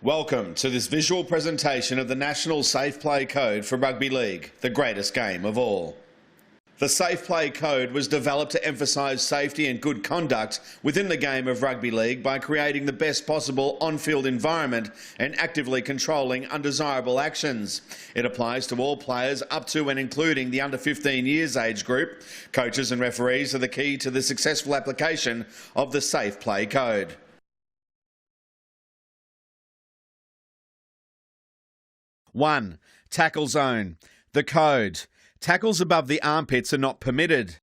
Welcome to this visual presentation of the National SafePlay Code for Rugby League, the greatest game of all. The SafePlay Code was developed to emphasise safety and good conduct within the game of rugby league by creating the best possible on-field environment and actively controlling undesirable actions. It applies to all players up to and including the under 15 years age group. Coaches and referees are the key to the successful application of the SafePlay Code. One, tackle zone. The code. Tackles above the armpits are not permitted.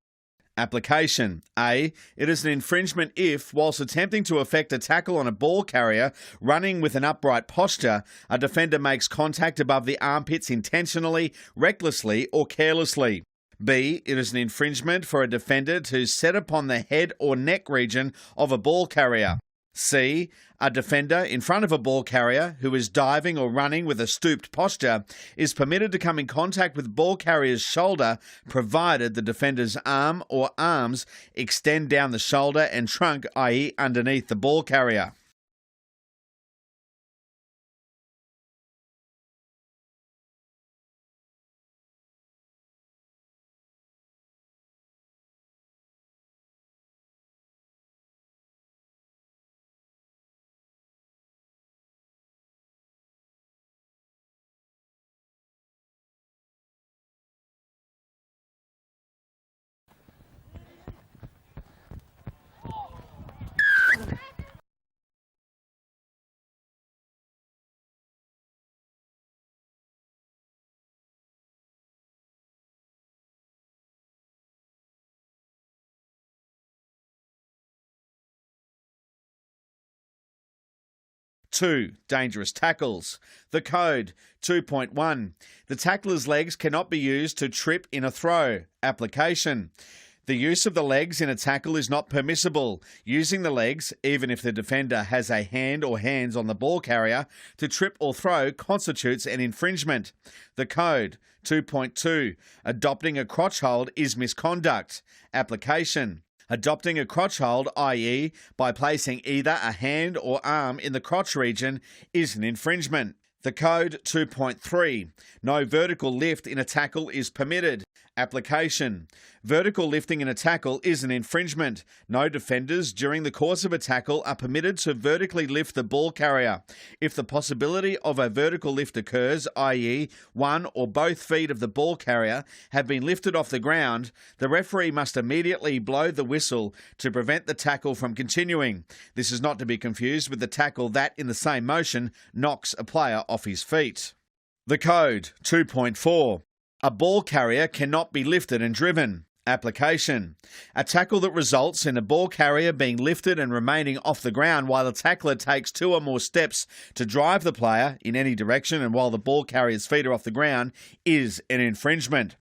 Application. A. It is an infringement if, whilst attempting to effect a tackle on a ball carrier running with an upright posture, a defender makes contact above the armpits intentionally, recklessly or carelessly. B. It is an infringement for a defender to set upon the head or neck region of a ball carrier. C. A defender in front of a ball carrier who is diving or running with a stooped posture is permitted to come in contact with ball carrier's shoulder provided the defender's arm or arms extend down the shoulder and trunk, i.e. underneath the ball carrier. Two, dangerous tackles. The code. 2.1. The tackler's legs cannot be used to trip in a throw. Application. The use of the legs in a tackle is not permissible. Using the legs, even if the defender has a hand or hands on the ball carrier, to trip or throw constitutes an infringement. The code. 2.2. Adopting a crotch hold is misconduct. Application. Adopting a crotch hold, i.e. by placing either a hand or arm in the crotch region, is an infringement. The code. 2.3. No vertical lift in a tackle is permitted. Application. Vertical lifting in a tackle is an infringement. No defenders during the course of a tackle are permitted to vertically lift the ball carrier. If the possibility of a vertical lift occurs, i.e. one or both feet of the ball carrier have been lifted off the ground, the referee must immediately blow the whistle to prevent the tackle from continuing. This is not to be confused with the tackle that, in the same motion, knocks a player off his feet. The code. 2.4. A ball carrier cannot be lifted and driven. Application. A tackle that results in a ball carrier being lifted and remaining off the ground while the tackler takes two or more steps to drive the player in any direction and while the ball carrier's feet are off the ground is an infringement.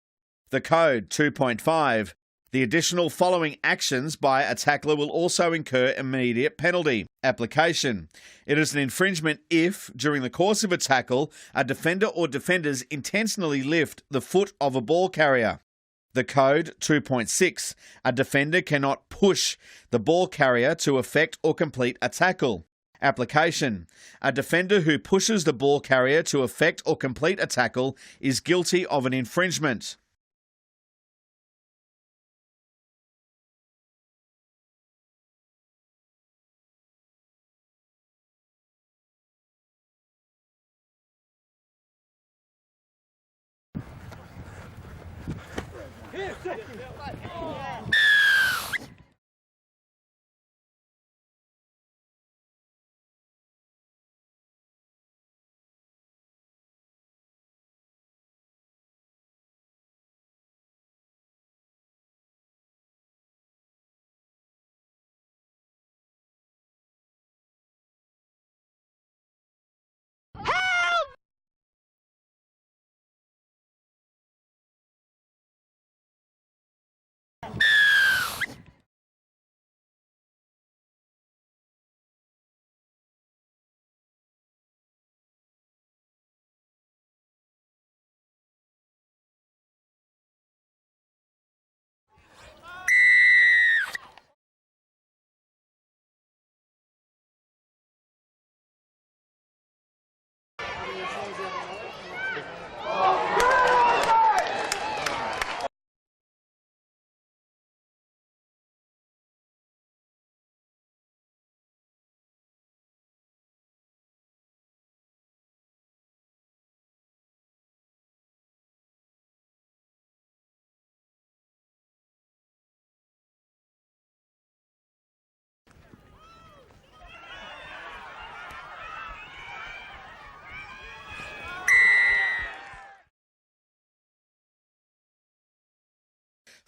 The code. 2.5. The additional following actions by a tackler will also incur immediate penalty. Application. It is an infringement if, during the course of a tackle, a defender or defenders intentionally lift the foot of a ball carrier. The code. 2.6. A defender cannot push the ball carrier to effect or complete a tackle. Application. A defender who pushes the ball carrier to effect or complete a tackle is guilty of an infringement.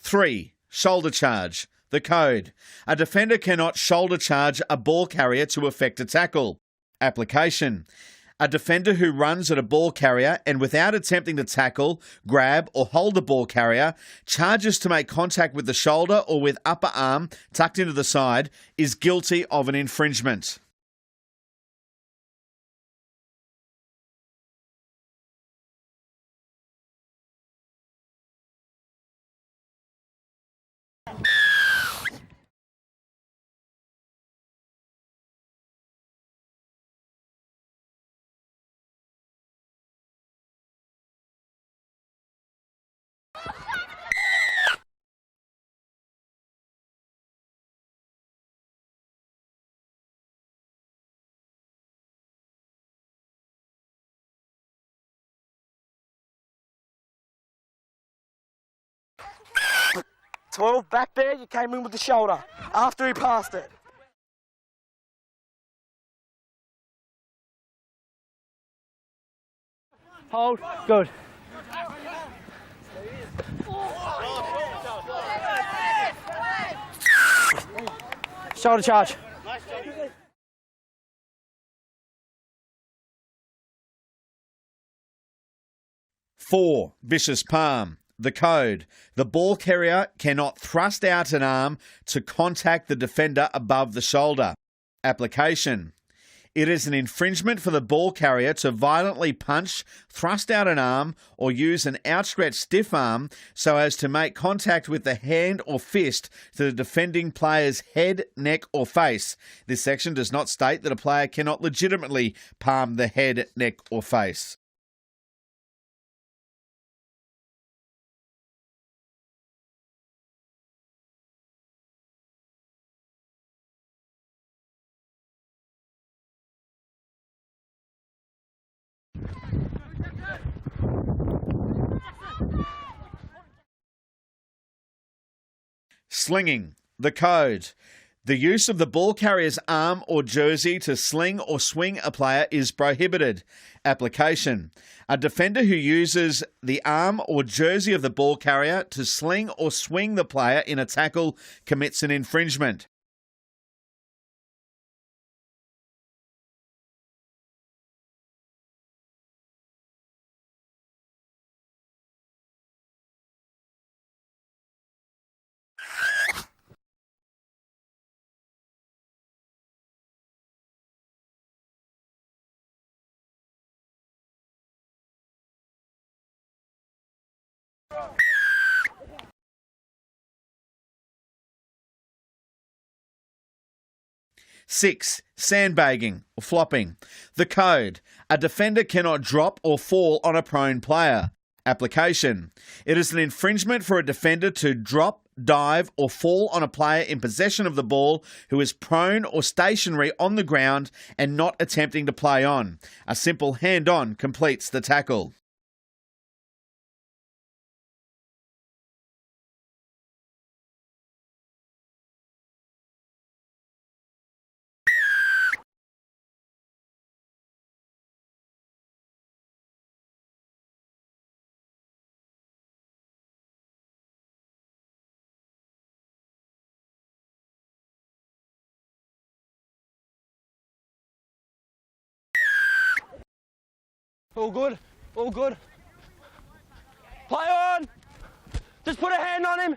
Three, shoulder charge. The code. A defender cannot shoulder charge a ball carrier to effect a tackle. Application. A defender who runs at a ball carrier and without attempting to tackle, grab or hold the ball carrier, charges to make contact with the shoulder or with upper arm tucked into the side, is guilty of an infringement. Back there, you came in with the shoulder after he passed it. Hold, good. Shoulder charge. 4, vicious palm. The code. The ball carrier cannot thrust out an arm to contact the defender above the shoulder. Application. It is an infringement for the ball carrier to violently punch, thrust out an arm, or use an outstretched stiff arm so as to make contact with the hand or fist to the defending player's head, neck, or face. This section does not state that a player cannot legitimately palm the head, neck, or face. Slinging. The code. The use of the ball carrier's arm or jersey to sling or swing a player is prohibited. Application. A defender who uses the arm or jersey of the ball carrier to sling or swing the player in a tackle commits an infringement. Six, sandbagging or flopping. The code. A defender cannot drop or fall on a prone player. Application. It is an infringement for a defender to drop, dive or fall on a player in possession of the ball who is prone or stationary on the ground and not attempting to play on. A simple hand-on completes the tackle. All good, all good. Play on! Just put a hand on him.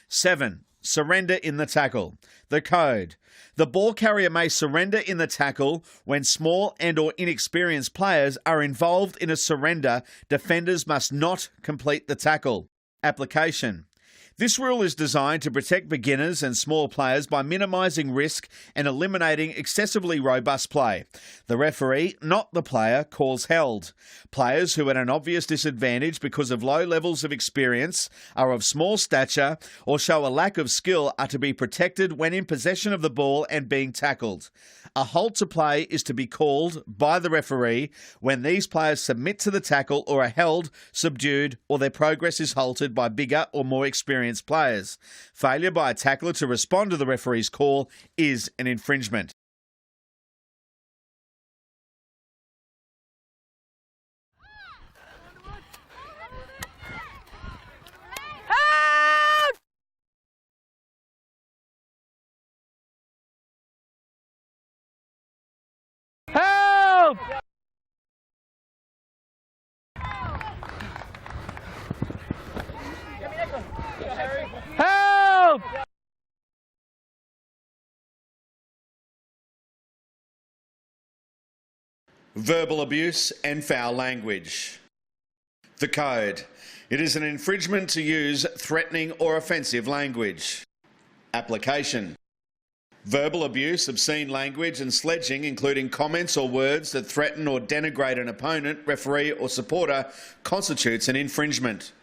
7, surrender in the tackle. The code. The ball carrier may surrender in the tackle when small and or inexperienced players are involved in a surrender. Defenders must not complete the tackle. Application. This rule is designed to protect beginners and small players by minimising risk and eliminating excessively robust play. The referee, not the player, calls held. Players who are at an obvious disadvantage because of low levels of experience, are of small stature, or show a lack of skill are to be protected when in possession of the ball and being tackled. A halt to play is to be called by the referee when these players submit to the tackle or are held, subdued, or their progress is halted by bigger or more experienced players. Failure by a tackler to respond to the referee's call is an infringement. Help! Help! Verbal abuse and foul language. The code. It is an infringement to use threatening or offensive language. Application. Verbal abuse, obscene language and sledging, including comments or words that threaten or denigrate an opponent, referee or supporter, constitutes an infringement.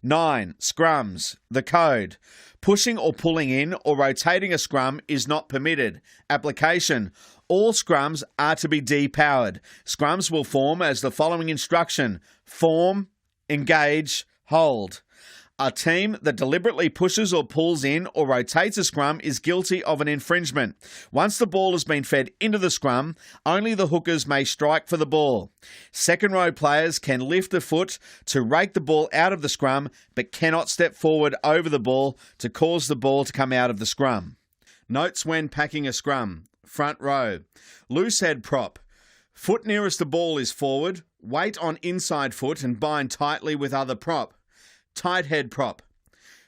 9. Scrums. The code. Pushing or pulling in or rotating a scrum is not permitted. Application. All scrums are to be depowered. Scrums will form as the following instruction: form, engage, hold. A team that deliberately pushes or pulls in or rotates a scrum is guilty of an infringement. Once the ball has been fed into the scrum, only the hookers may strike for the ball. Second row players can lift a foot to rake the ball out of the scrum, but cannot step forward over the ball to cause the ball to come out of the scrum. Notes when packing a scrum. Front row. Loose head prop. Foot nearest the ball is forward. Weight on inside foot and bind tightly with other prop. Tight head prop.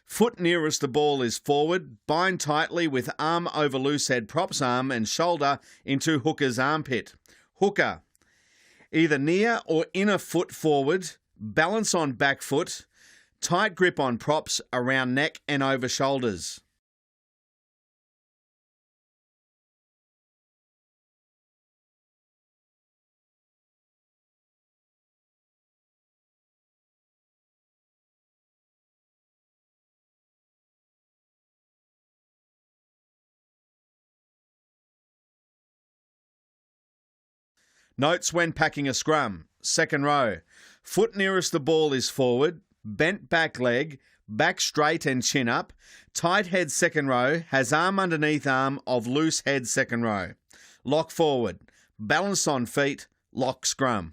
Foot nearest the ball is forward. Bind tightly with arm over loose head prop's arm and shoulder into hooker's armpit. Hooker. Either near or inner foot forward. Balance on back foot. Tight grip on props around neck and over shoulders. Notes when packing a scrum. Second row. Foot nearest the ball is forward. Bent back leg. Back straight and chin up. Tight head second row. Has arm underneath arm of loose head second row. Lock forward. Balance on feet. Lock scrum.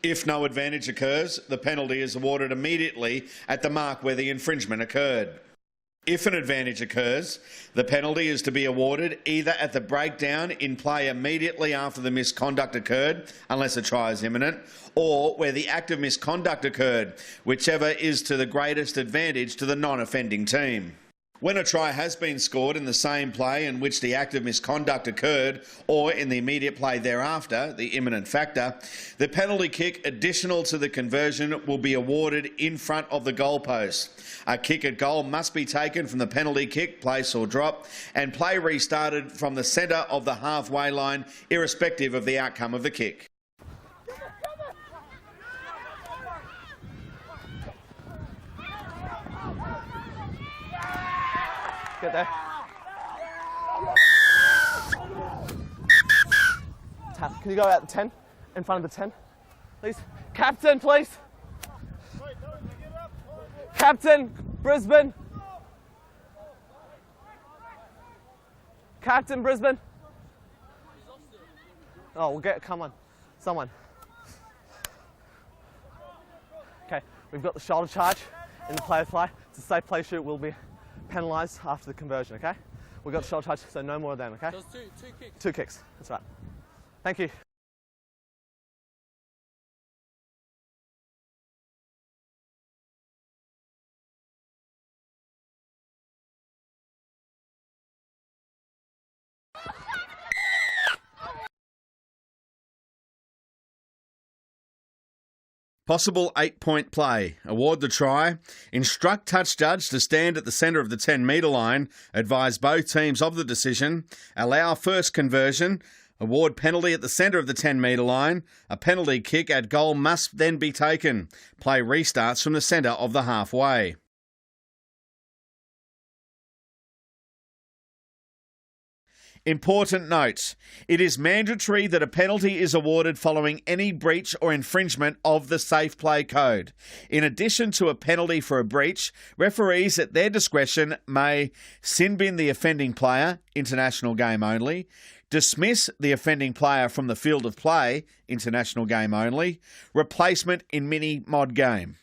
If no advantage occurs, the penalty is awarded immediately at the mark where the infringement occurred. If an advantage occurs, the penalty is to be awarded either at the breakdown in play immediately after the misconduct occurred, unless a try is imminent, or where the act of misconduct occurred, whichever is to the greatest advantage to the non-offending team. When a try has been scored in the same play in which the act of misconduct occurred, or in the immediate play thereafter, the imminent factor, the penalty kick additional to the conversion will be awarded in front of the goalpost. A kick at goal must be taken from the penalty kick, place or drop, and play restarted from the centre of the halfway line, irrespective of the outcome of the kick. Get there. Tap. Can you go out the 10? In front of the 10? Please. Captain, please. Captain, Brisbane. Captain, Brisbane. Oh, we'll get, come on. Someone. Okay, we've got the shoulder charge in the player fly. It's a safe play shoot, will be penalised after the conversion, okay? We've got the shoulder charge, so no more of them, okay? Just two kicks. 2 kicks, that's right. Thank you. Possible 8-point play. Award the try. Instruct touch judge to stand at the centre of the 10-metre line. Advise both teams of the decision. Allow first conversion. Award penalty at the centre of the 10-metre line. A penalty kick at goal must then be taken. Play restarts from the centre of the halfway. Important note, it is mandatory that a penalty is awarded following any breach or infringement of the SafePlay Code. In addition to a penalty for a breach, referees at their discretion may sin bin the offending player, international game only, dismiss the offending player from the field of play, international game only, replacement in mini mod game.